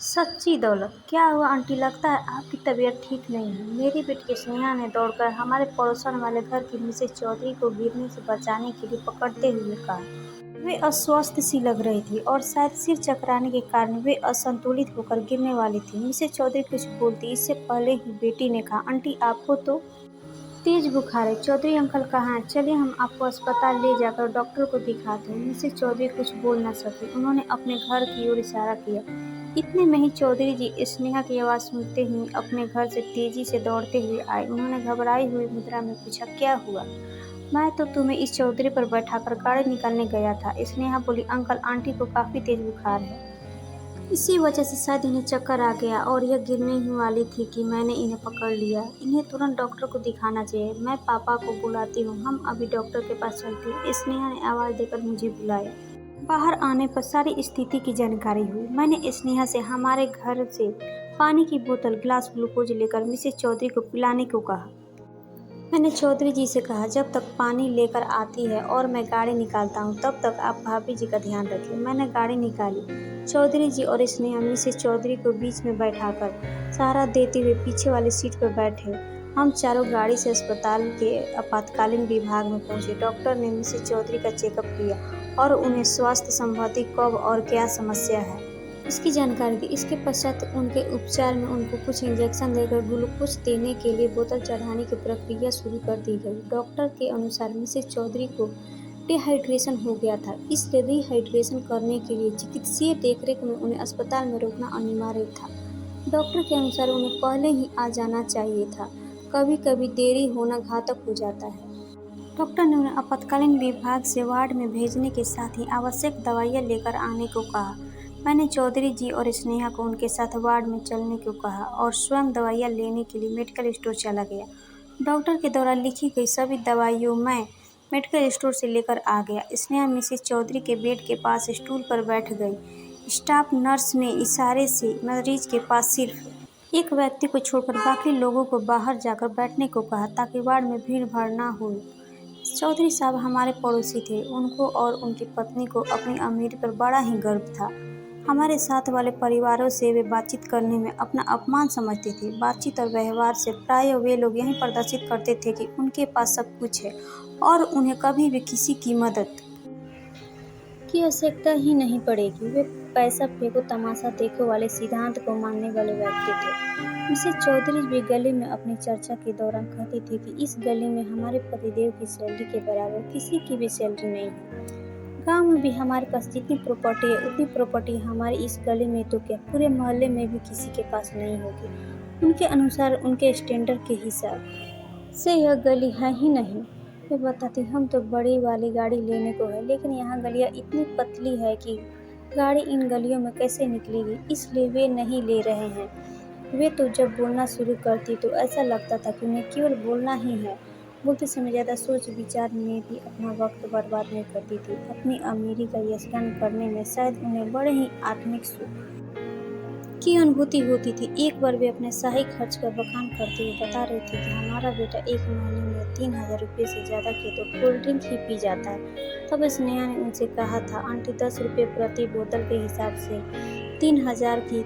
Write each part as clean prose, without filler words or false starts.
सच्ची दौलत, क्या हुआ आंटी? लगता है आपकी तबीयत ठीक नहीं है। मेरी बेटी स्नेहा ने दौड़कर हमारे पड़ोसन वाले घर की मिसेस चौधरी को गिरने से बचाने के लिए पकड़ते हुए कहा। वे अस्वस्थ सी लग रही थी और शायद सिर चकराने के कारण वे असंतुलित होकर गिरने वाली थी। मिसेस चौधरी कुछ बोलती इससे पहले ही बेटी ने कहा, आंटी आपको तो तेज बुखार है। चौधरी अंकल कहाँ हैं? चलिए हम आपको अस्पताल ले जाकर डॉक्टर को दिखाते हैं। मिसेस चौधरी कुछ बोल न सकी। उन्होंने अपने घर की ओर इशारा किया। इतने में ही चौधरी जी स्नेहा की आवाज़ सुनते ही अपने घर से तेजी से दौड़ते हुए आए। उन्होंने घबराई हुई मुद्रा में पूछा, क्या हुआ? मैं तो तुम्हें इस चौधरी पर बैठाकर गाड़ी निकालने गया था। स्नेहा बोली, अंकल आंटी को काफ़ी तेज बुखार है। इसी वजह से शायद इन्हें चक्कर आ गया और यह गिरने ही वाली थी कि मैंने इन्हें पकड़ लिया। इन्हें तुरंत डॉक्टर को दिखाना चाहिए। मैं पापा को बुलाती हूँ, हम अभी डॉक्टर के पास चलते हैं। स्नेहा ने आवाज़ देकर मुझे बुलाया। बाहर आने पर सारी स्थिति की जानकारी हुई। मैंने स्नेहा से हमारे घर से पानी की बोतल, ग्लास, ग्लूकोज लेकर मिसेस चौधरी को पिलाने को कहा। मैंने चौधरी जी से कहा, जब तक पानी लेकर आती है और मैं गाड़ी निकालता हूँ तब तक आप भाभी जी का ध्यान रखिए। मैंने गाड़ी निकाली। चौधरी जी और स्नेहा मिसेस चौधरी को बीच में बैठाकर सहारा देते हुए पीछे वाली सीट पर बैठे। हम चारों गाड़ी से अस्पताल के आपातकालीन विभाग में पहुंचे। डॉक्टर ने मिसेस चौधरी का चेकअप किया और उन्हें स्वास्थ्य संबंधी कब और क्या समस्या है इसकी जानकारी दी। इसके पश्चात उनके उपचार में उनको कुछ इंजेक्शन देकर ग्लूकोज देने के लिए बोतल चढ़ाने की प्रक्रिया शुरू कर दी गई। डॉक्टर के अनुसार मिसेस चौधरी को डिहाइड्रेशन हो गया था, इसलिए रिहाइड्रेशन करने के लिए चिकित्सीय देखरेख में उन्हें अस्पताल में रुकना अनिवार्य था। डॉक्टर के अनुसार उन्हें पहले ही आ जाना चाहिए था। कभी कभी देरी होना घातक हो जाता है। डॉक्टर ने उन्हें आपातकालीन विभाग से वार्ड में भेजने के साथ ही आवश्यक दवाइयाँ लेकर आने को कहा। मैंने चौधरी जी और स्नेहा को उनके साथ वार्ड में चलने को कहा और स्वयं दवाइयाँ लेने के लिए मेडिकल स्टोर चला गया। डॉक्टर के द्वारा लिखी गई सभी दवाइयों मैं मेडिकल स्टोर से लेकर आ गया। स्नेहा मिसेस चौधरी के बेड के पास स्टूल पर बैठ गई। स्टाफ नर्स ने इशारे से मरीज के पास सिर्फ एक व्यक्ति को छोड़कर बाकी लोगों को बाहर जाकर बैठने को कहा ताकि वार्ड में भीड़ भाड़ ना हो। चौधरी साहब हमारे पड़ोसी थे। उनको और उनकी पत्नी को अपनी अमीरी पर बड़ा ही गर्व था। हमारे साथ वाले परिवारों से वे बातचीत करने में अपना अपमान समझते थे। बातचीत और व्यवहार से प्राय वे लोग यही प्रदर्शित करते थे कि उनके पास सब कुछ है और उन्हें कभी भी किसी की मदद की आवश्यकता ही नहीं पड़ेगी। वे पैसा फेंको तमाशा देखो वाले सिद्धांत को मानने वाले व्यक्ति थे। मिसेस चौधरी भी गली में अपनी चर्चा के दौरान कहती थी कि इस गली में हमारे पतिदेव की सैलरी के बराबर किसी की भी सैलरी नहीं है। गांव में भी हमारे पास जितनी प्रॉपर्टी है उतनी प्रॉपर्टी हमारी इस गली में तो क्या पूरे मोहल्ले में भी किसी के पास नहीं होगी। उनके अनुसार उनके स्टैंडर्ड के हिसाब से यह गली है ही नहीं। वे बताती, हम तो बड़ी वाली गाड़ी लेने को है, लेकिन यहाँ गलियाँ इतनी पतली है कि गाड़ी इन गलियों में कैसे निकलेगी, इसलिए वे नहीं ले रहे हैं। वे तो जब बोलना शुरू करती तो ऐसा लगता था कि उन्हें केवल बोलना ही है। बोलते समय ज़्यादा सोच विचार में भी अपना वक्त बर्बाद नहीं करती थी। अपनी अमीरी का यशगान करने में शायद उन्हें बड़े ही आत्मिक सुख की अनुभूति होती थी। एक बार वे अपने शाही खर्च का बखान करते हुए बता रही थी कि हमारा बेटा एक महीने में 3,000 रुपये से ज़्यादा के तो कोल्ड ड्रिंक ही पी जाता है। तब स्नेहा ने उनसे कहा था, आंटी 10 रुपये प्रति बोतल के हिसाब से 3,000 की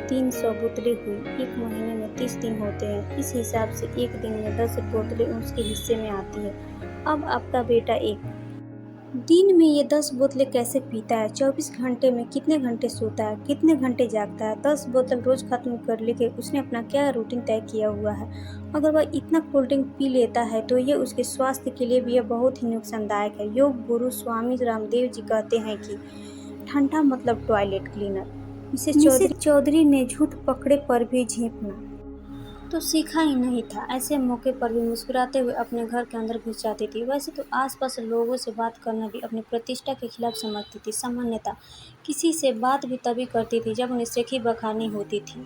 300 बोतलें हुई। एक महीने में 30 दिन होते हैं। इस हिसाब से एक दिन में 10 बोतलें उसके हिस्से में आती है। अब आपका बेटा एक दिन में ये 10 बोतलें कैसे पीता है? 24 घंटे में कितने घंटे सोता है, कितने घंटे जागता है? 10 बोतल रोज खत्म कर लेके उसने अपना क्या रूटीन तय किया हुआ है? अगर वह इतना कोल्ड ड्रिंक पी लेता है तो ये उसके स्वास्थ्य के लिए भी यह बहुत ही नुकसानदायक है। योग गुरु स्वामी रामदेव जी कहते हैं कि ठंडा मतलब टॉयलेट क्लीनर। मिसेस चौधरी ने झूठ पकड़े पर भी झेपना तो सीखा ही नहीं था। ऐसे मौके पर भी मुस्कुराते हुए अपने घर के अंदर घुस जाती थी। वैसे तो आसपास लोगों से बात करना भी अपनी प्रतिष्ठा के खिलाफ समझती थी। सामान्यतः किसी से बात भी तभी करती थी जब उन्हें सेखी बखानी होती थी।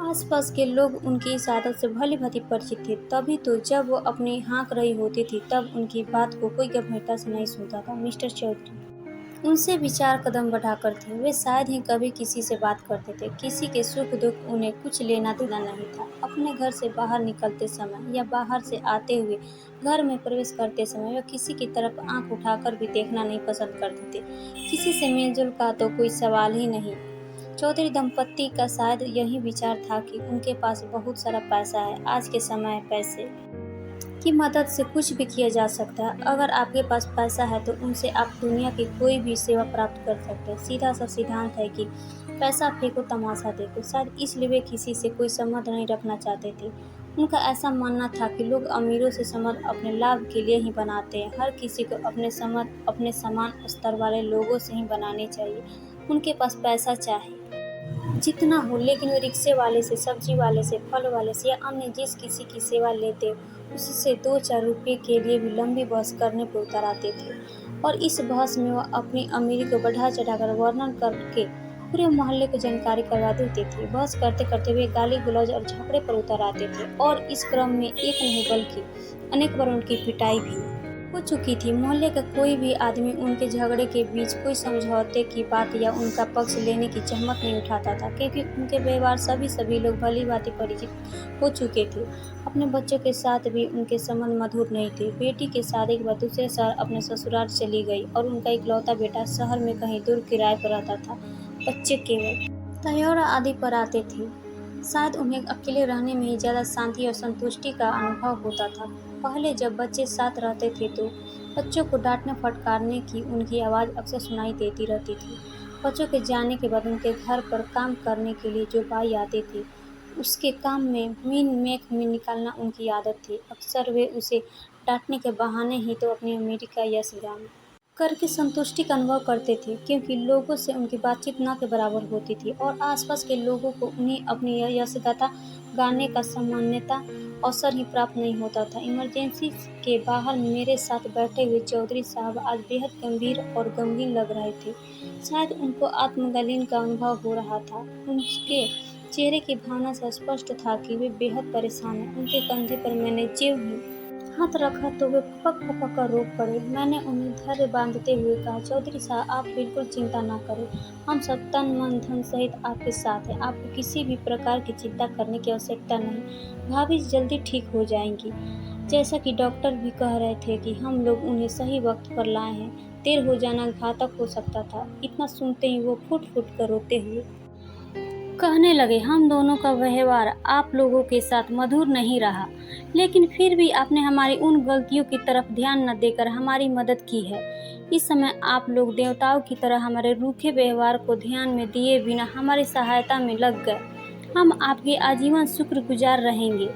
आसपास के लोग उनकी इस आदत से भली भांति परिचित थे। तभी तो जब वो अपनी हाँक रही होती थी तब उनकी बात को कोई गंभीरता से नहीं सुनता था। मिस्टर चौधरी उनसे भी 4 कदम बढ़ाकर थे। वे शायद ही कभी किसी से बात करते थे। किसी के सुख दुख उन्हें कुछ लेना देना नहीं था। अपने घर से बाहर निकलते समय या बाहर से आते हुए घर में प्रवेश करते समय वे किसी की तरफ आंख उठाकर भी देखना नहीं पसंद करते थे। किसी से मेलजोल का तो कोई सवाल ही नहीं। चौधरी दंपत्ति का शायद यही विचार था कि उनके पास बहुत सारा पैसा है। आज के समय पैसे की मदद से कुछ भी किया जा सकता है। अगर आपके पास पैसा है तो उनसे आप दुनिया की कोई भी सेवा प्राप्त कर सकते हैं। सीधा सा सिद्धांत है कि पैसा फेंको तमाशा देखो। शायद इसलिए वे किसी से कोई संबंध नहीं रखना चाहते थे। उनका ऐसा मानना था कि लोग अमीरों से संबंध अपने लाभ के लिए ही बनाते हैं। हर किसी को अपने संबंध अपने समान स्तर वाले लोगों से ही बनाने चाहिए। उनके पास पैसा चाहे जितना हो, लेकिन वे रिक्शे वाले से, सब्जी वाले से, फल वाले से या अन्य जिस किसी की सेवा लेते उससे 2-4 रुपये के लिए भी लंबी बहस करने पर उतर आते थे। और इस बहस में वह अपनी अमीरी को बढ़ा चढ़ाकर वर्णन करके पूरे मोहल्ले को जानकारी करवा देते थे। बहस करते करते वे गाली गलौज और झगड़े पर उतर आते थे और इस क्रम में एक नहीं बल्कि अनेक बार उनकी पिटाई भी हो चुकी थी। मोहल्ले का कोई भी आदमी उनके झगड़े के बीच कोई समझौते की बात या उनका पक्ष लेने की जहमत नहीं उठाता था, क्योंकि उनके व्यवहार सभी लोग भली भांति परिचित हो चुके थे। अपने बच्चों के साथ भी उनके संबंध मधुर नहीं थे। बेटी की शादी के बाद दूसरे शहर अपने ससुराल चली गई और उनका इकलौता बेटा शहर में कहीं दूर किराए पर रहता था। बच्चे केवल त्योहार आदि पर आते थे। शायद उन्हें अकेले रहने में ही ज़्यादा शांति और संतुष्टि का अनुभव होता था। पहले जब बच्चे साथ रहते थे तो बच्चों को डांटने फटकारने की उनकी आवाज़ अक्सर सुनाई देती रहती थी। बच्चों के जाने के बाद उनके घर पर काम करने के लिए जो बाई आते थे, उसके काम में मीन मेख में निकालना उनकी आदत थी। अक्सर वे उसे डांटने के बहाने ही तो अपनी अमीरी का यश गान करके संतुष्टि का अनुभव करते थे, क्योंकि लोगों से उनकी बातचीत न के बराबर होती थी और आसपास के लोगों को उन्हें अपनी यशगाथा गाने का सामान्यतः अवसर ही प्राप्त नहीं होता था। इमरजेंसी के बाहर मेरे साथ बैठे हुए चौधरी साहब आज बेहद गंभीर और गमगीन लग रहे थे। शायद उनको आत्मग्लानि का अनुभव हो रहा था। उनके चेहरे की भावना से स्पष्ट था कि वे बेहद परेशान हैं। उनके कंधे पर मैंने ज्यों ही हाथ रखा तो वे फपक कर रो पड़े। मैंने उन्हें धैर्य बांधते हुए कहा, चौधरी साहब आप बिल्कुल चिंता न करें, हम सब तन मन धन सहित आपके साथ हैं। आपको किसी भी प्रकार की चिंता करने की आवश्यकता नहीं। भाभी जल्दी ठीक हो जाएंगी। जैसा कि डॉक्टर भी कह रहे थे कि हम लोग उन्हें सही वक्त पर लाए हैं। देर हो जाना घातक हो सकता था। इतना सुनते ही वो फुट फुट कर रोते हुए कहने लगे, हम दोनों का व्यवहार आप लोगों के साथ मधुर नहीं रहा, लेकिन फिर भी आपने हमारी उन गलतियों की तरफ ध्यान न देकर हमारी मदद की है। इस समय आप लोग देवताओं की तरह हमारे रूखे व्यवहार को ध्यान में दिए बिना हमारी सहायता में लग गए। हम आपके आजीवन शुक्रगुजार रहेंगे।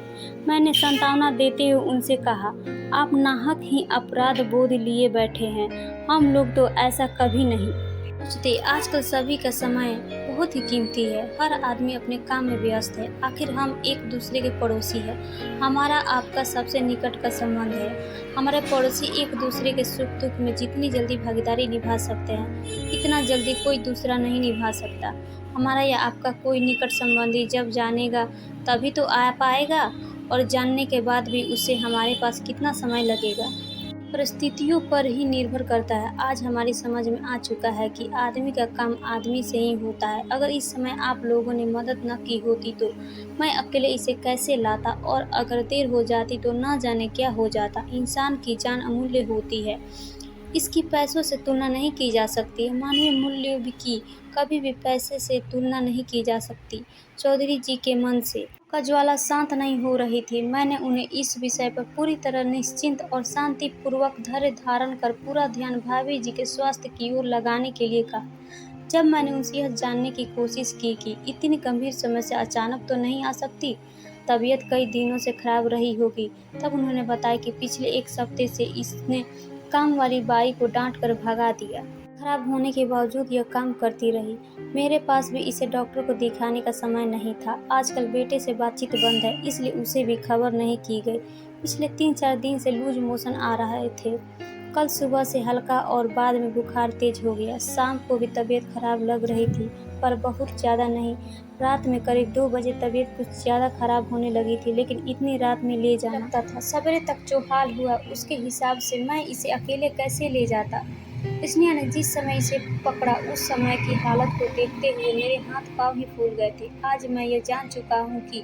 मैंने सांत्वना देते हुए उनसे कहा, आप नाहक ही अपराध बोध लिए बैठे हैं। हम लोग तो ऐसा कभी नहीं सोचते। आजकल सभी का समय बहुत ही कीमती है। हर आदमी अपने काम में व्यस्त है। आखिर हम एक दूसरे के पड़ोसी हैं। हमारा आपका सबसे निकट का संबंध है। हमारे पड़ोसी एक दूसरे के सुख दुख में जितनी जल्दी भागीदारी निभा सकते हैं, इतना जल्दी कोई दूसरा नहीं निभा सकता। हमारा या आपका कोई निकट संबंधी जब जानेगा तभी तो आ पाएगा, और जानने के बाद भी उसे हमारे पास कितना समय लगेगा, परिस्थितियों पर ही निर्भर करता है। आज हमारी समझ में आ चुका है कि आदमी का काम आदमी से ही होता है। अगर इस समय आप लोगों ने मदद न की होती तो मैं अकेले इसे कैसे लाता, और अगर देर हो जाती तो न जाने क्या हो जाता। इंसान की जान अमूल्य होती है, इसकी पैसों से तुलना नहीं की जा सकती। मानवीय मूल्यों की कभी भी पैसे से तुलना नहीं की जा सकती। चौधरी जी के मन से का ज्वाला शांत नहीं हो रही थी। मैंने उन्हें इस विषय पर पूरी तरह निश्चिंत और शांतिपूर्वक धैर्य धारण कर पूरा ध्यान भाभी जी के स्वास्थ्य की ओर लगाने के लिए कहा। जब मैंने उनसे यह जानने की कोशिश की कि इतनी गंभीर समस्या अचानक तो नहीं आ सकती, तबीयत कई दिनों से खराब रही होगी, तब उन्होंने बताया कि पिछले 1 हफ्ते से इसने काम वाली बाई को डांट कर भगा दिया। खराब होने के बावजूद यह काम करती रही। मेरे पास भी इसे डॉक्टर को दिखाने का समय नहीं था। आजकल बेटे से बातचीत बंद है, इसलिए उसे भी खबर नहीं की गई। पिछले 3-4 दिन से लूज मोशन आ रहे थे। कल सुबह से हल्का और बाद में बुखार तेज हो गया। शाम को भी तबीयत खराब लग रही थी, पर बहुत ज़्यादा नहीं। रात में करीब 2 बजे तबीयत कुछ ज़्यादा खराब होने लगी थी, लेकिन इतनी रात में ले जाना लगता था। सवेरे तक जो हाल हुआ उसके हिसाब से मैं इसे अकेले कैसे ले जाता। स्नेहा ने जिस समय इसे पकड़ा उस समय की हालत को देखते हुए मेरे हाथ पांव ही फूल गए थे। आज मैं ये जान चुका हूँ कि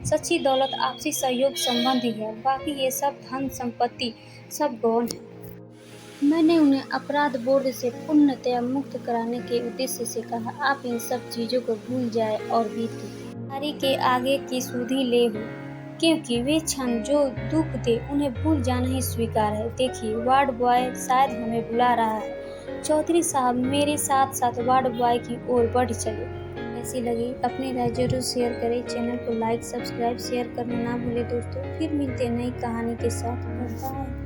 सच्ची दौलत आपसी सहयोग संबंध ही है। बाकी ये सब धन संपत्ति सब गौण है। मैंने उन्हें अपराध बोध से पूर्णतया मुक्त कराने के उद्देश्य से कहा, आप इन सब चीजों को भूल जाए और बीते हरी के आगे की सुधि ले हो, क्योंकि वे क्षण जो दुख दे उन्हें भूल जाना ही स्वीकार है। देखिए, वार्ड बॉय शायद हमें बुला रहा है। चौधरी साहब मेरे साथ साथ वार्ड बॉय की ओर बढ़ चले। कैसी लगी अपनी राय जरूर शेयर करें। चैनल को लाइक सब्सक्राइब शेयर करना ना भूले दोस्तों। फिर मिलते हैं नई कहानी के साथ। बाय।